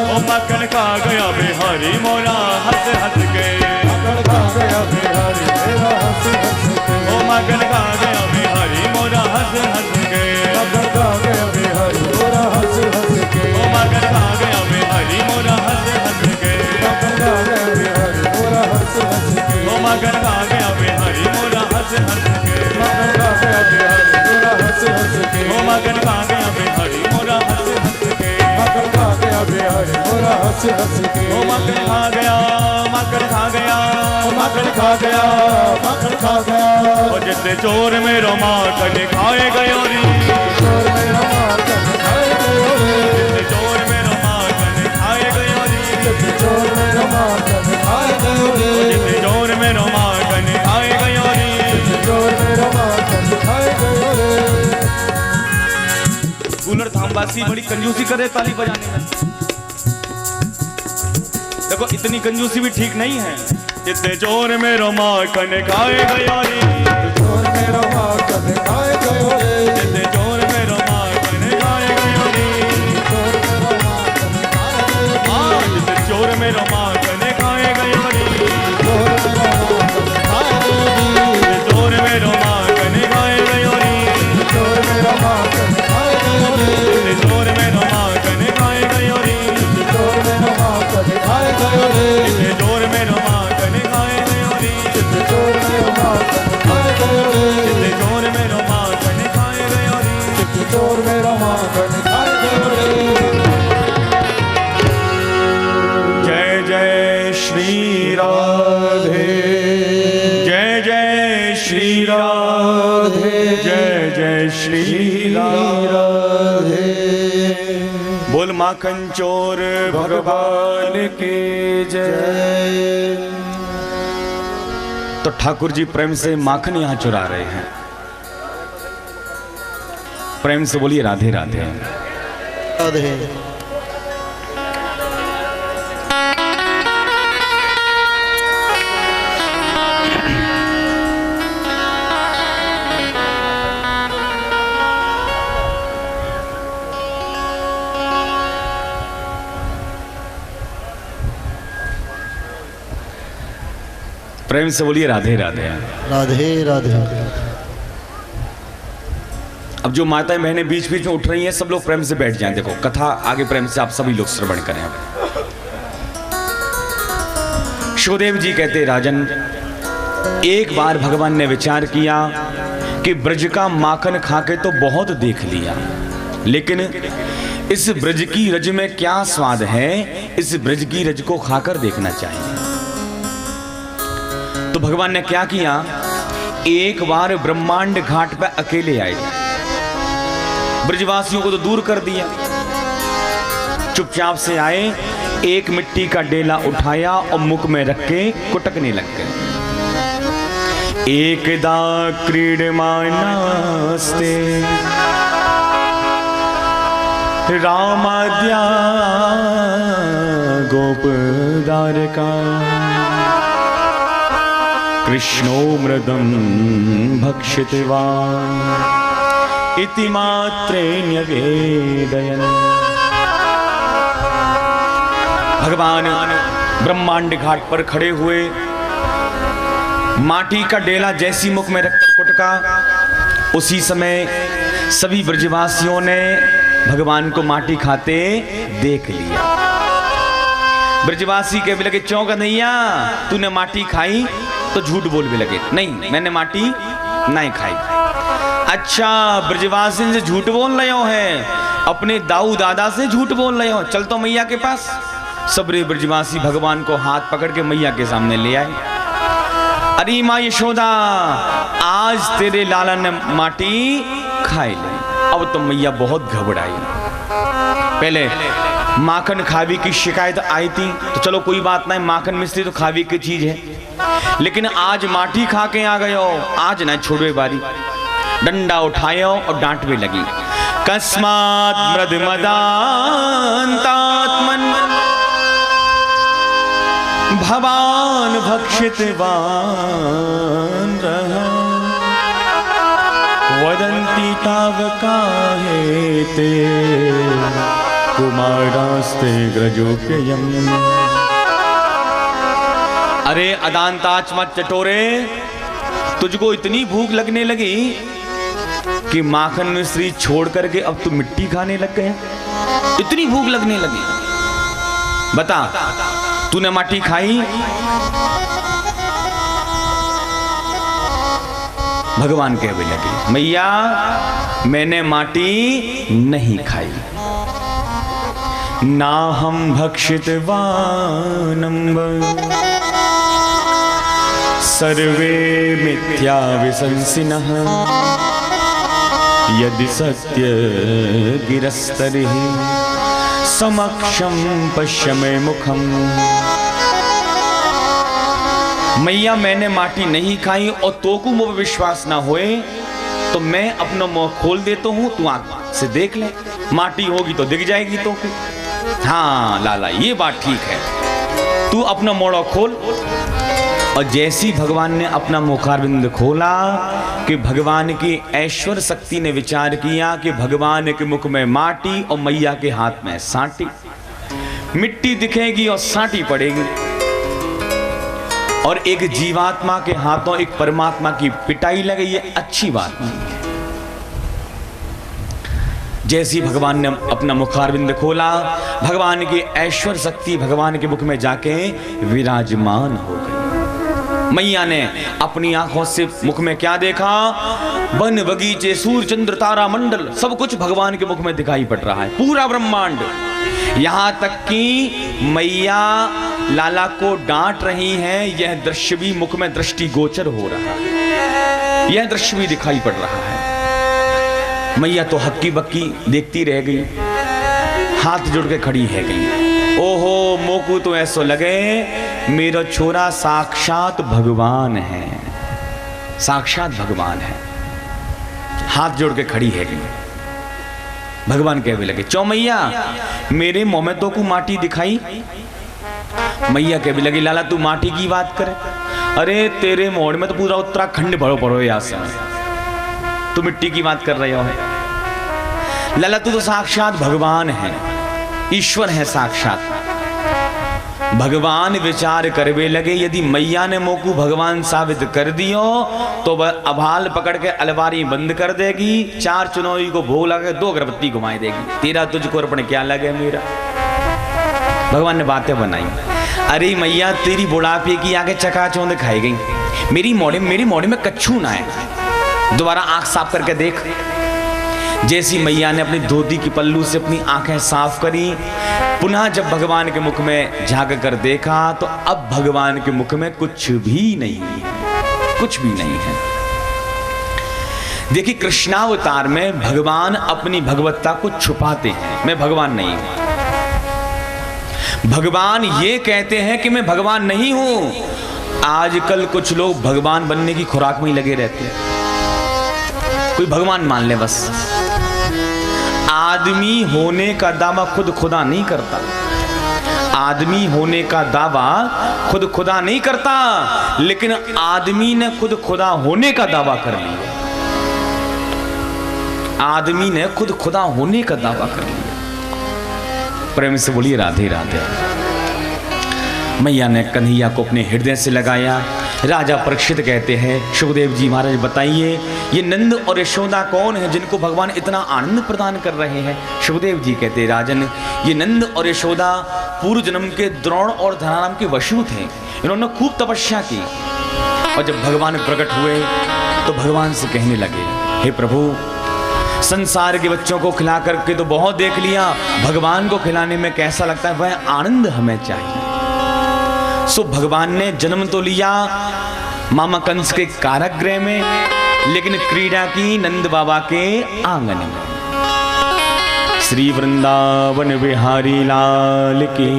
ओ मक्खन खा गया बिहारी मोरा हंस हंस के, मक्खन खा गया बिहारी मेरा हंस हंस के, ओ मक्खन खा गया बिहारी मोरा हंस हंस के, मक्खन खा गया बिहारी मोरा हंस हंस के, ओ मक्खन खा गया बिहारी मोरा हंस हंस के, मक्खन खा गया बिहारी मोरा हंस हंस के, ओ मक्खन खा गया बिहारी मोरा हंस हंस के, मक्खन खा गया बिहारी मोरा हंस हंस के, ओ मक्खन खा गया बिहारी मोरा हंस हंस के, मक्खन खा गया बिहारी मोरा हंस हंस के, ओ मक्खन खा गया, मक्खन खा गया, मक्खन खा गया, मक्खन खा गया, ओ जितने चोर मेरो माखन खाए गयो री, चोर मेरा माखन खाए गयो रे, जितने चोर मेरो माखन खाए गयो री, चोर मेरा माखन खाए गयो रे, जितने चोर मेरो माखन खाए गयो री, चोर मेरा माखन खाए गयो रे। कूलर थामवासी बड़ी कंजूसी करे ताली बजाने में। देखो इतनी कंजूसी भी ठीक नहीं है। जितने चोर मेरो माखन खाए गयो री, चोर मेरा माखन खाए गयो रे, जितने चोर मेरो माखन खाए गयो री, चोर मेरा माखन खाए गयो रे, जितने चोर मेरो माखन खाए गयो री, चोर मेरा माखन खाए गयो रे, चोर मेरो माखन खाए गयो री, चोर मेरा माखन खाए गयो रे, जितने चोर मेरो माखन खाए गयो री, चोर मेरा माखन खाए गयो रे, जितने चोर मेरो माखन खाए गयो री, चोर मेरा माखन खाए गयो रे, जितने चोर मेरो माखन खाए गयो री, चोर मेरा माखन खाए गयो रे। जय जय श्री राधे, जय जय श्री राधे, जय जय श्री राधे। बोल माखन चोर भगवान की जय। तो ठाकुर जी प्रेम से माखन यहां चुरा रहे हैं। प्रेम से बोलिए राधे राधे। राधे प्रेम से बोलिए राधे राधे। राधे राधे। अब जो माताएं बहनें बीच बीच में उठ रही हैं, सब लोग प्रेम से बैठ जाएं। देखो कथा आगे प्रेम से आप सभी लोग श्रवण करें। शिवदेव जी कहते, राजन एक बार भगवान ने विचार किया कि ब्रज का माखन खाके तो बहुत देख लिया, लेकिन इस ब्रज की रज में क्या स्वाद है, इस ब्रज की रज को खाकर देखना चाहिए। तो भगवान ने क्या किया, एक बार ब्रह्मांड घाट पर अकेले आए। ब्रजवासियों को तो दूर कर दिया, चुपचाप से आए, एक मिट्टी का डेला उठाया और मुख में रख के कुटकने लग गए। एकदा क्रीडमानास्ते रामाद्या गोपदारका कृष्णो मृदं भक्षितवान् इति मात्रेण्यवेदयन्। भगवान ब्रह्मांड घाट पर खड़े हुए, माटी का डेला जैसी मुख में रखकर कुटका, उसी समय सभी ब्रजवासियों ने भगवान को माटी खाते देख लिया। ब्रजवासी के भी लगे, चौंक नैया तूने माटी खाई? तो झूठ बोल भी लगे, नहीं मैंने माटी नहीं खाई। अच्छा ब्रजवासी से झूठ बोल रहे हो है, अपने दाऊ दादा से झूठ बोल रहे हो, चल तो मैया के पास। सबरे ब्रजवासी भगवान को हाथ पकड़ के मैया के सामने ले आए। अरे माँ यशोदा, आज तेरे लाला ने माटी खाई ले। अब तो मैया बहुत घबराई। पहले माखन खावी की शिकायत आई थी, तो चलो कोई बात नहीं, माखन मिश्री तो खावी की चीज है, लेकिन आज माटी खा के आ गए हो, आज ना छोड़े बारी। डंडा उठायो और डांटवे लगी। कस्मात् मृद मदान्तात्मन भवान भक्षितवान रहा, वदन्ति ताव काहेते कुमारास्ते ग्रजोप्ययम्। अरे अदांताचमत चटोरे, तुझको इतनी भूख लगने लगी कि माखन मिश्री छोड़ करके अब तू मिट्टी खाने लग गया? इतनी भूख लगने लगी, बता तूने माटी खाई? भगवान कहने लगे, मैया मैंने माटी नहीं खाई। ना हम भक्षितवानम्ब सर्वे मिथ्या विशंसिनः, यदि सत्य गिरस्तरिः समक्षम पश्यमे मुखम। मैया मैंने माटी नहीं खाई और तो को मुझे विश्वास ना होए तो मैं अपना मुंह खोल देता हूं, तू आंख से देख ले, माटी होगी तो दिख जाएगी तो। हाँ लाला ये बात ठीक है, तू अपना मोड़ा खोल। और जैसी भगवान ने अपना मुखारविंद खोला कि भगवान की ऐश्वर्य शक्ति ने विचार किया कि भगवान के मुख में माटी और मैया के हाथ में सांटी। मिट्टी दिखेगी और सांटी पड़ेगी, और एक जीवात्मा के हाथों एक परमात्मा की पिटाई लगी, ये अच्छी बात नहीं है। जैसी भगवान ने अपना मुखारविंद खोला, भगवान की ऐश्वर्य शक्ति भगवान के मुख में जाके विराजमान हो गई। मैया ने अपनी आंखों से मुख में क्या देखा? वन बगीचे सूर्य चंद्र तारा मंडल सब कुछ भगवान के मुख में दिखाई पड़ रहा है, पूरा ब्रह्मांड। यहां तक कि मैया लाला को डांट रही हैं, यह दृश्य भी मुख में दृष्टि गोचर हो रहा है, यह दृश्य भी दिखाई पड़ रहा है। मैया तो हक्की बक्की देखती रह गई, हाथ जोड़ के खड़ी है गई। ओहो मोकू तो ऐसा लगे मेरा छोरा साक्षात भगवान है, साक्षात भगवान है। हाथ जोड़ के खड़ी है गई। भगवान कहने लगे, चौ मैया मेरे मुंह में तो को माटी दिखाई। मैया कहने लगी, लाला तू माटी की बात करे? अरे तेरे मोड़ में तो पूरा उत्तराखंड भरो पड़ो यहाँ से, तू मिट्टी की बात कर रहे हो? लाला तू तो साक्षात भगवान है, ईश्वर है साक्षात। भगवान विचार करवे लगे, यदि मैया ने मोकू भगवान साबित कर दियो तो वह अभाल पकड़ के अलमारी बंद कर देगी, 4 चुनौती को भोग लगा के 2 अगरबत्ती घुमाई देगी। तेरा तुझको अर्पण क्या लगे मेरा? भगवान ने बातें बनाई। अरे मैया तेरी बुढ़ापे की आगे चकाचौंध खाई गई, मेरी मोड़े में कच्छू ना है, दोबारा आंख साफ करके देख। जैसी मैया ने अपनी धोती की पल्लू से अपनी आंखें साफ करी, पुनः जब भगवान के मुख में झांक कर देखा तो अब भगवान के मुख में कुछ भी नहीं है, कुछ भी नहीं है। देखिए कृष्णावतार में भगवान अपनी भगवत्ता को छुपाते हैं, मैं भगवान नहीं हूं। भगवान ये कहते हैं कि मैं भगवान नहीं हूं। आजकल कुछ लोग भगवान बनने की खुराक में ही लगे रहते हैं, कोई भगवान मान ले बस। आदमी होने का दावा खुद खुदा नहीं करता, आदमी होने का दावा खुद खुदा नहीं करता, लेकिन आदमी ने खुद खुदा होने का दावा कर लिया। आदमी ने खुद खुदा होने का दावा कर लिया। प्रेम से बोलिए राधे राधे। मैया ने कन्हैया को अपने हृदय से लगाया। राजा परीक्षित कहते हैं, सुखदेव जी महाराज बताइए ये नंद और यशोदा कौन है जिनको भगवान इतना आनंद प्रदान कर रहे हैं? सुखदेव जी कहते हैं, राजन ये नंद और यशोदा पूर्व जन्म के द्रोण और धनाराम के वशु थे। इन्होंने खूब तपस्या की और जब भगवान प्रकट हुए तो भगवान से कहने लगे, हे प्रभु संसार के बच्चों को खिला करके तो बहुत देख लिया, भगवान को खिलाने में कैसा लगता है, वह आनंद हमें चाहिए। सो भगवान ने जन्म तो लिया मामा कंस के कारागृह में, लेकिन क्रीड़ा की नंद बाबा के आंगन में। श्री वृंदावन बिहारी लाल की,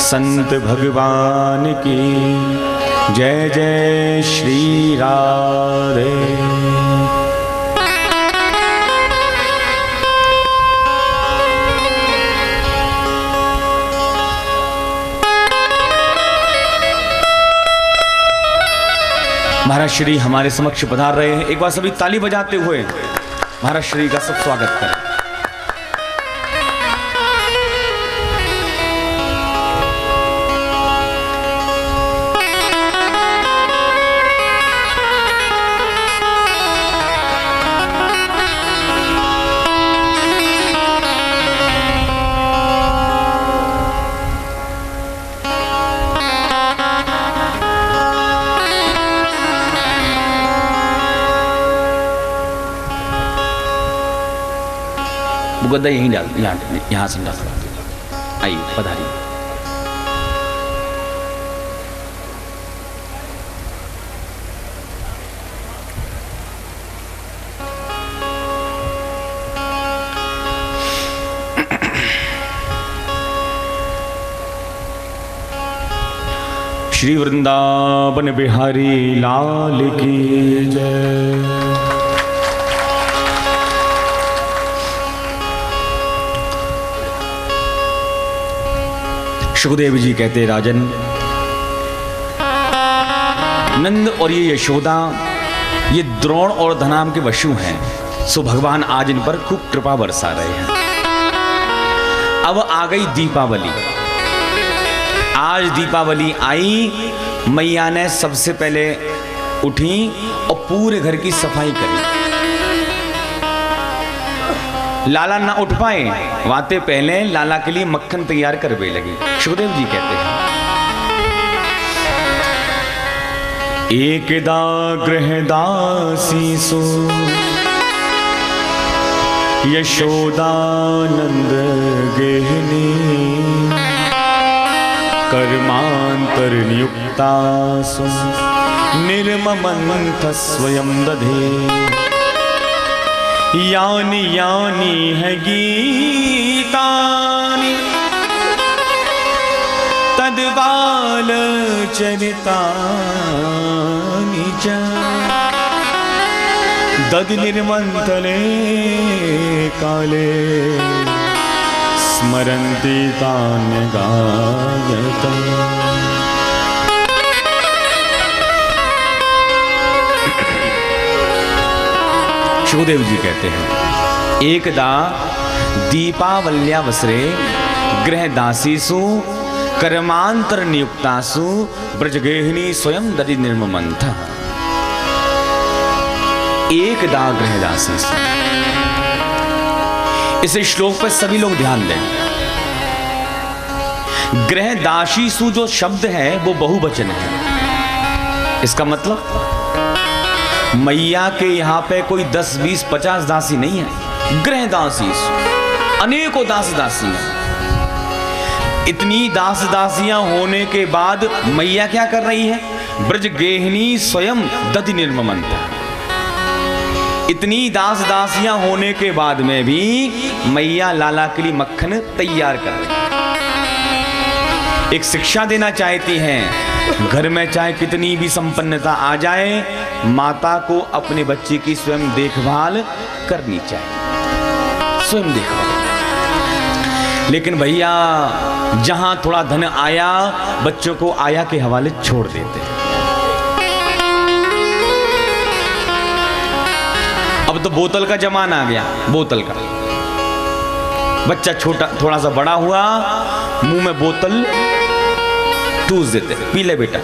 संत भगवान की जय जय श्री राधे। महाराज श्री हमारे समक्ष पधार रहे हैं। एक बार सभी ताली बजाते हुए महाराज श्री का सब स्वागत करें। गद्दा यहीं डाल, यहाँ से डाल। आइए पधारिए। श्री वृंदावन बिहारी लाल की जय। सुखदेव जी कहते राजन, नंद और ये यशोदा ये द्रोण और धनाम के वशु हैं, सो भगवान आज इन पर खूब कृपा बरसा रहे हैं। अब आ गई दीपावली। आज दीपावली आई, मैया ने सबसे पहले उठी और पूरे घर की सफाई करी। लाला ना उठ पाए, वाते पहले लाला के लिए मक्खन तैयार करवे लगी। सुखदेव जी कहते हैं, एकदा गृहदासी सो यशोदानंद गेहनी, कर्मांतर नियुक्ता सो निर्ममंथ स्वयं दधे। यानी यानी है गीतानि तद्बाल चरितानि च, दद निर्मंथले काले स्मरन्ति तान्य गायता। सुखदेव जी कहते हैं, एकदा दीपावल्यावसरे गृहदासीसु कर्मांतर नियुक्तासु ब्रजगेहिनी स्वयं दधि निर्ममंथ। एकदा गृहदासीसु, इस श्लोक पर सभी लोग ध्यान दें। गृहदासीसु जो शब्द है वो बहुवचन है। इसका मतलब मैया के यहाँ पे कोई 10, 20, 50 दासी नहीं है। गृहदासी, अनेकों दास दासी हैं। इतनी दास दासियां होने के बाद मैया क्या कर रही है? ब्रजगेहिनी स्वयं दधि निर्ममंथ। इतनी दास दासियां होने के बाद में भी मैया लाला के लिए मक्खन तैयार कर रही है। एक शिक्षा देना चाहती हैं, घर में चाहे कितनी भी संपन्नता आ जाए, माता को अपने बच्चे की स्वयं देखभाल करनी चाहिए, स्वयं देखभाल। लेकिन भैया जहां थोड़ा धन आया, बच्चों को आया के हवाले छोड़ देते हैं। अब तो बोतल का जमाना आ गया। बोतल का बच्चा छोटा थोड़ा सा बड़ा हुआ, मुंह में बोतल ठूस देते, पी ले बेटा।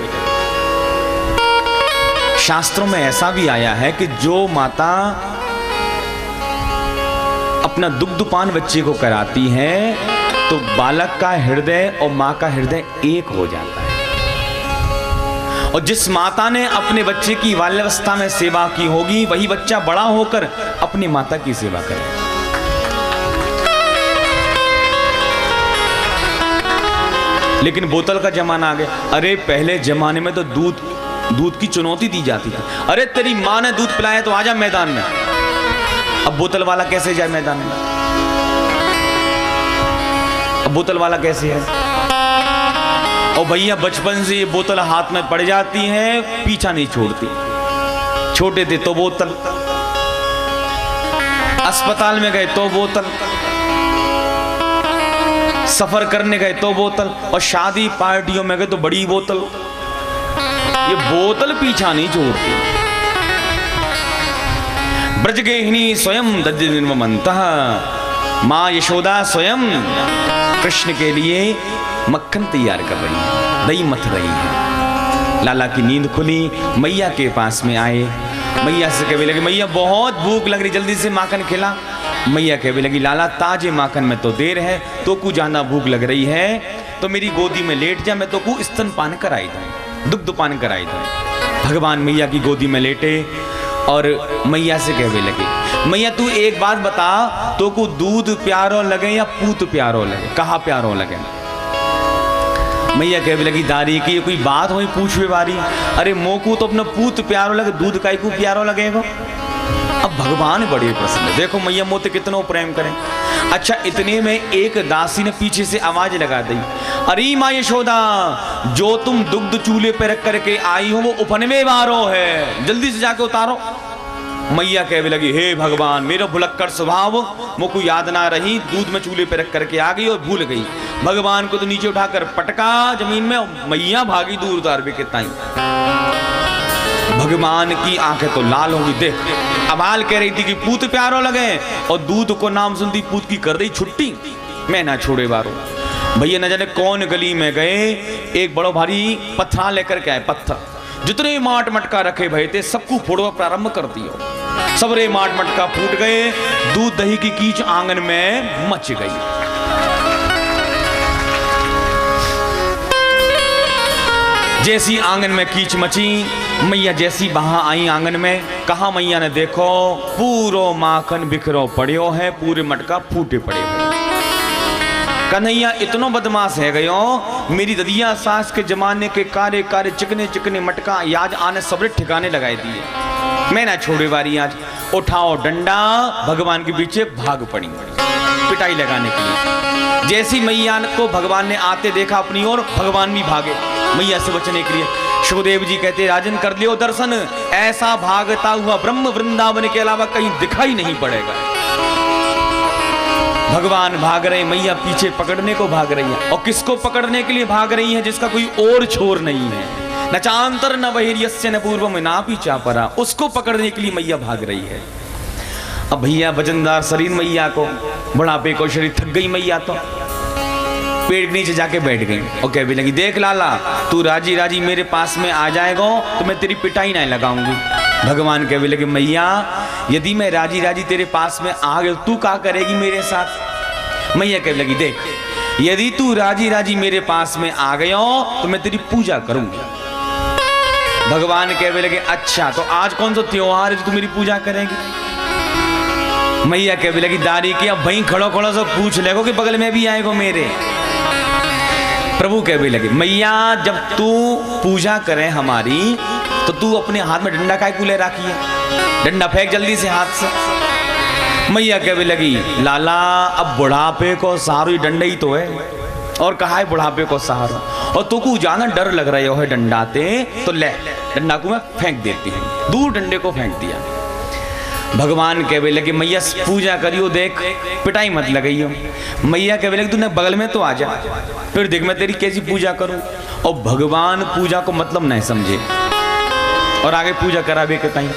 शास्त्रों में ऐसा भी आया है कि जो माता अपना दुग्धपान बच्चे को कराती है तो बालक का हृदय और मां का हृदय एक हो जाता है। और जिस माता ने अपने बच्चे की बाल्यावस्था में सेवा की होगी, वही बच्चा बड़ा होकर अपनी माता की सेवा करे। लेकिन बोतल का जमाना आ गया। अरे पहले जमाने में तो दूध की चुनौती दी जाती थी। अरे तेरी माँ ने दूध पिलाया तो आजा मैदान में। अब बोतल वाला कैसे जाए मैदान में? अब बोतल वाला कैसे है? और भैया बचपन से ये बोतल हाथ में पड़ जाती है, पीछा नहीं छोड़ती। छोटे थे तो बोतल, अस्पताल में गए तो बोतल, सफर करने गए तो बोतल, और शादी पार्टियों में गए तो बड़ी बोतल। ये बोतल पीछा नहीं छोड़ती। ब्रजगेहिनी स्वयं दज्जनिर्ममन्तः, माँ यशोदा स्वयं कृष्ण के लिए मक्खन तैयार कर रही है, दही मथ रही है। लाला की नींद खुली, मैया के पास में आए। मैया से कहने लगे, मैया बहुत भूख लग रही, जल्दी से माखन खिला। मैया कहने लगी, लाला ताजे माखन में तो देर है, तो को ज्यादा भूख लग रही है तो मेरी गोदी में लेट जा, मैं तो को स्तनपान कराई दूं, दुग्धपान कराई दूं। भगवान मैया की गोदी में लेटे और मैया से कहने लगे, मैया तू एक बात बता, तो को दूध प्यारो लगे या पूत प्यारो लगे, कहा प्यारो लगे? मैया कहने लगी, दारी की ये कोई बात हुई पूछवे बारी? अरे मोकू तो अपना पूत प्यारो लगे, दूध काई को प्यारो लगेगा? अब भगवान बड़े प्रसन्न, देखो मैया मोते कितना प्रेम करें। अच्छा, इतने में एक दासी ने पीछे से आवाज लगा दी, अरे माँ यशोदा, जो तुम दुग्ध चूल्हे पे रख करके आई हो वो उपनवे वारो है, जल्दी से जाके उतारो। मैया कहने लगी, हे भगवान, मेरा भुलक्कड़ स्वभाव मुझको याद ना रही, दूध में चूल्हे पे रख करके आ गई और भूल गई। भगवान को तो नीचे उठाकर पटका जमीन में, मैया भागी दूर उतार भी कितना ही। भगवान की आंखें तो लाल होंगी। देख अबाल कह रही थी कि पूत प्यारो लगे, और दूध को नाम सुनती पूत की कर दी छुट्टी, मैं ना छोड़े बारो। भैया न जाने कौन गली में गए, एक बड़ो भारी पत्थर लेकर के आए। पत्थर जितने माट मटका रखे भये थे सबको फोड़वा प्रारंभ कर दियो। सबरे माट मटका फूट गए, दूध दही की कीच आंगन में मच गई। जैसी आंगन में कीच मची, मैया जैसी वहां आई आंगन में, कहा मैया ने देखो पूरो माखन बिखरो पड़ियो है, पूरे मटका फूटे पड़े हुए। कन्हैया इतनो बदमाश है गयो, मेरी ददिया सास के जमाने के कारे कारे चिकने चिकने मटका आज आने सबरे ठिकाने लगाए दिए, मैं ना छोड़े वारी। आज उठाओ डंडा, भगवान के पीछे भाग पड़ी पिटाई लगाने के लिए। जैसी मैया को भगवान ने आते देखा अपनी ओर, भगवान भी भागे मैया से बचने के लिए। सुखदेव जी कहते, राजन कर लियो दर्शन, ऐसा भागता हुआ ब्रह्म वृंदावन के अलावा कहीं दिखाई नहीं पड़ेगा। भगवान भाग रहे, मैया पीछे पकड़ने को भाग रही है। और किसको पकड़ने के लिए भाग रही है? जिसका कोई और छोर नहीं है। न चांतर न बहिर्यस्य न पूर्वम ना पीछा परा, उसको पकड़ने के लिए मैया भाग रही है। अब भैया वजनदार शरीर मैया को, बुढ़ापे को शरीर, थक गई मैया तो पेड़ के नीचे जाके बैठ गई और कहने लगी, देख लाला, तू राजी राजी मेरे पास में आ जाएगा तो मैं तेरी पिटाई नहीं लगाऊंगी। भगवान कहने लगे, मैया यदि मैं राजी राजी तेरे पास में आ गया तू क्या करेगी मेरे साथ? मैया कहने लगी, देख यदि तू राजी राजी मेरे पास में आ गया तो मैं तेरी पूजा करूंगी। भगवान कहने लगे, अच्छा तो आज कौन सा त्योहार है जो तू मेरी पूजा करेगी? मैया कहने लगी, दारी की अब भाई खड़ो खड़ो से पूछ लेगो कि बगल में भी आएगो मेरे। प्रभु कहने लगे, मैया जब तू पूजा करे हमारी तो तू अपने हाथ में डंडा काय कूले रखी है, डंडा फेंक जल्दी से हाथ से। मैया कहने लगी, लाला अब बुढ़ापे को सहारो ही डंडा ही तो है, और कहा है बुढ़ापे को सहारो, और तू को ज्यादा डर लग रहे हो है डंडाते, तो ले डंडा को मैं फेंक देती हूँ। दूर डंडे को फेंक दिया। भगवान कहने लगे, मैया पूजा करियो, देख पिटाई मत लगाइयो। मैया कहने लगी, तूने बगल में तो आ जा, फिर देख मैं तेरी कैसी पूजा करूं। और भगवान पूजा को मतलब नहीं समझे और आगे पूजा करावे के ताई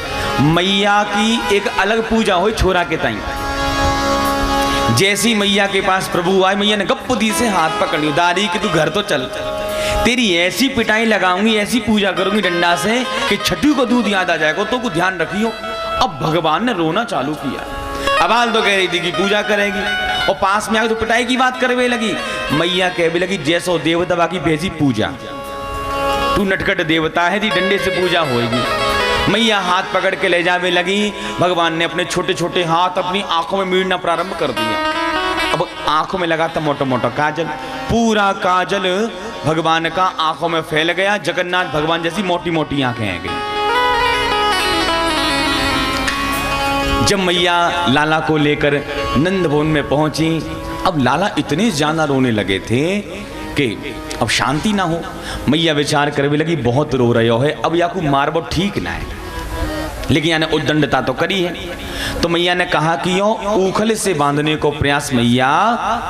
मैया की एक अलग पूजा हो छोरा के ताई। जैसी मैया के पास प्रभु आए, मैया ने गप्प दी से हाथ पकड़ लियो, दारी कि तू घर तो चल, तेरी ऐसी पिटाई लगाऊंगी, ऐसी पूजा करूंगी डंडा से कि छठी को दूध याद आ जाएगा, तो को ध्यान रखियो। अब भगवान ने रोना चालू किया। अबाल तो कह रही थी कि पूजा करेगी और पास में आके तो पिटाई की बात करने लगी। मैया कहने लगी, जैसो देवता बाकी भेजी पूजा, तू नटखट देवता है, दी डंडे से पूजा होगी। मैया हाथ पकड़ के ले जाने लगी। भगवान ने अपने छोटे छोटे हाथ अपनी आंखों में मीड़ना प्रारंभ कर दिया। अब आंखों में लगा था मोटा मोटा काजल, पूरा काजल भगवान का आंखों में फैल गया। जगन्नाथ भगवान जैसी मोटी मोटी आंखें आ गई। जब मैया लाला को लेकर नंद भवन में पहुंची, अब लाला इतने ज्यादा रोने लगे थे कि अब शांति ना हो। मैया विचार करने लगी बहुत रो रहे हो है, अब याकू मारबो ठीक ना है, लेकिन यानी उद्दंडता तो करी है। तो मैया ने कहा कि यो ऊखल से बांधने को प्रयास मैया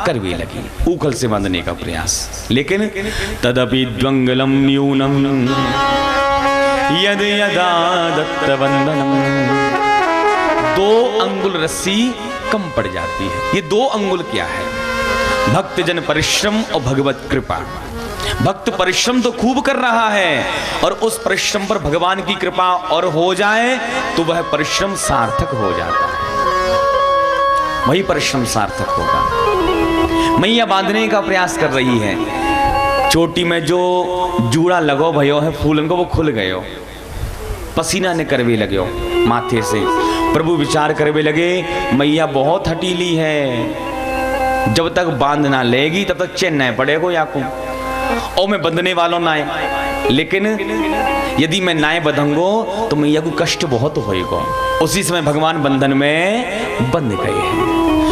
करवे लगी, ऊखल से बांधने का प्रयास। लेकिन तदपि द्वंगलम न्यूनम यद यदा दत्तवंदनम, 2 अंगुल रस्सी कम पड़ जाती है। ये 2 अंगुल क्या है? भक्त जन परिश्रम और भगवत कृपा। भक्त परिश्रम तो खूब कर रहा है और उस परिश्रम पर भगवान की कृपा और हो जाए तो वह परिश्रम सार्थक हो जाता है, वही परिश्रम सार्थक होगा। मैया बांधने का प्रयास कर रही है, चोटी में जो जूड़ा लगो भयो है फूलन को वो खुल गयो, पसीना ने करवे लगे माथे से। प्रभु विचार करवे लगे मैया बहुत हटीली है, जब तक बांध ना लेगी तब तक चैन न पड़ेगो याकू, और मैं बंधने वालों ना है, लेकिन यदि मैं नाए बंधूंगो तो मैया को कष्ट बहुत होएगा। उसी समय भगवान बंधन में बंध गए हैं।